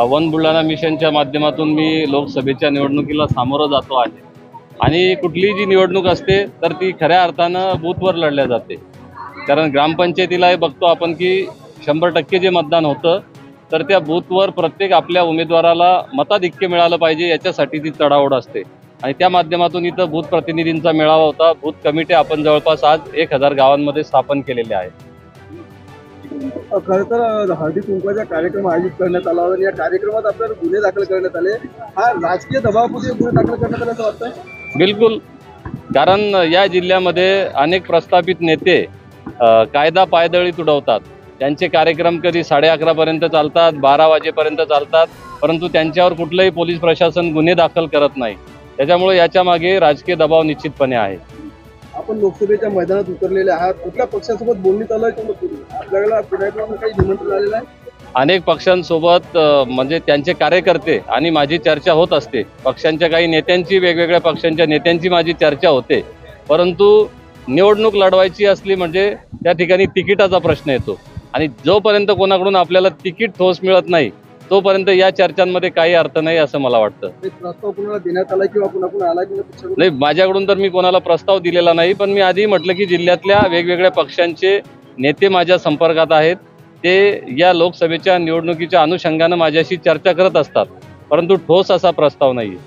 One Buldhana मिशनच्या माध्यमातून मी लोकसभेच्या निवडणुकीला सामोरं जातो आहे आणि कुठलीही जी निवडणूक असते तर ती खऱ्या अर्थानं बूथवर लढल्या जाते। कारण ग्रामपंचायतीला बघतो आपण की 100% जे मतदान होतं तर त्या बूथवर प्रत्येक आपल्या उमेदवाराला मताधिक्य मिळालं पाहिजे याच्यासाठी ती चढाओढ असते आणि त्या माध्यमातून इथं बूथ प्रतिनिधींचा मेळावा होता। बूथ कमिटी आपण जवळपास आज 1000 गावांमध्ये स्थापन केलेले आहे। खरं तर हळदी कुंकवाचा कार्यक्रम आयोजित करण्यात आला आणि या कार्यक्रमात आपल्याला गुन्हे दाखल करण्यात आले। हा राजकीय दबावापुढे गुन्हे दाखल करण्यात आले असं वाटतं? बिलकुल, कारण या जिल्ह्यामध्ये अनेक प्रस्थापित नेते कायदा पायदळी तुडवतात। त्यांचे कार्यक्रम कधी 11:30 पर्यंत चालतात, 12 वाजेपर्यंत चालतात, परंतु त्यांच्यावर कुठलंही पोलीस प्रशासन गुन्हे दाखल करत नाही। त्याच्यामुळे याच्या मागे राजकीय दबाव निश्चितपणे आहे। आपण लोकसभेच्या मैदानात उतरलेले आहात, कुठल्या पक्षासोबत बोलणी आलं किंवा आपल्याला पुण्याकडून काही निमंत्रण आलेलं आहे? अनेक पक्षांसोबत म्हणजे त्यांचे कार्यकर्ते आणि माझी चर्चा होत असते। पक्षांच्या काही नेत्यांची, वेगवेगळ्या पक्षांच्या नेत्यांची माझी चर्चा होते, परंतु निवडणूक लढवायची असली म्हणजे त्या ठिकाणी तिकिटाचा प्रश्न येतो आणि जोपर्यंत कोणाकडून आपल्याला तिकीट ठोस मिळत नाही तोपर्यंत या चर्चांमध्ये काही अर्थ नाही असं मला वाटतं। प्रस्ताव कोणाला देण्यात आला किंवा कुणाकडून आला की नाही, माझ्याकडून तर मी कोणाला प्रस्ताव दिलेला नाही, पण मी आधी म्हटलं की जिल्ह्यातल्या वेगवेगळ्या पक्षांचे नेते माझ्या संपर्कात आहेत। ते या लोकसभेच्या निवडणुकीच्या अनुषंगानं माझ्याशी चर्चा करत असतात, परंतु ठोस असा प्रस्ताव नाही।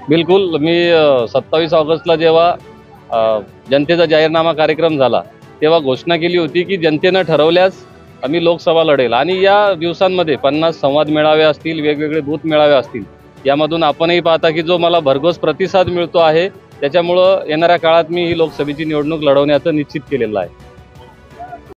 बिलकुल, मी 27 ऑगस्टला जेव्हा जनतेचा जाहीरनामा कार्यक्रम झाला तेव्हा घोषणा केली होती की जनतेनं ठरवल्यास आम्ही लोकसभा लढेल आणि या दिवसांमध्ये 50 संवाद मेळावे असतील, वेगवेगळे बूथ मेळावे असतील। यामधून आपणही पाहता की जो मला भरघोस प्रतिसाद मिळतो आहे, त्याच्यामुळं येणाऱ्या काळात मी ही लोकसभेची निवडणूक लढवण्याचं निश्चित केलेलं आहे।